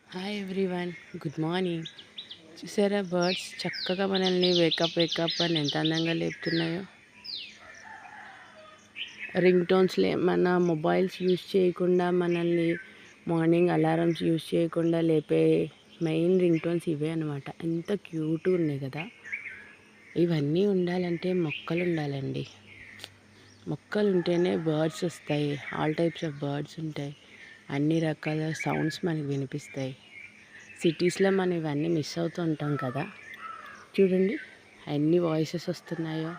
Hi everyone, good morning. చూసారా birds చక్కగా మనల్ని వేకప్ వేకప్ అని ఎంత అందంగా లేపుతున్నాయో. రింగ్ టోన్స్లే మన మొబైల్స్ యూజ్ చేయకుండా మనల్ని మార్నింగ్ అలారమ్స్ యూజ్ చేయకుండా లేపే మెయిన్ రింగ్ టోన్స్ ఇవే అనమాట. ఎంత క్యూట్గా ఉన్నాయి కదా. ఇవన్నీ ఉండాలంటే మొక్కలు ఉండాలండి. మొక్కలు ఉంటేనే బర్డ్స్ వస్తాయి. ఆల్ టైప్స్ ఆఫ్ బర్డ్స్ ఉంటాయి. అన్ని రకాల సౌండ్స్ మనకి వినిపిస్తాయి. సిటీస్లో మనం ఇవన్నీ మిస్ అవుతూ ఉంటాం కదా. చూడండి ఎన్ని వాయిసెస్ వస్తున్నాయో.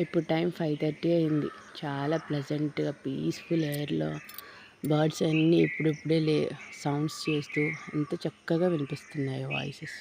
ఇప్పుడు టైం 5:30 అయింది. చాలా ప్లెజెంట్గా పీస్ఫుల్ ఎయిర్లో బర్డ్స్ అన్నీ ఇప్పుడిప్పుడే సౌండ్స్ చేస్తూ ఎంత చక్కగా వినిపిస్తున్నాయో వాయిసెస్.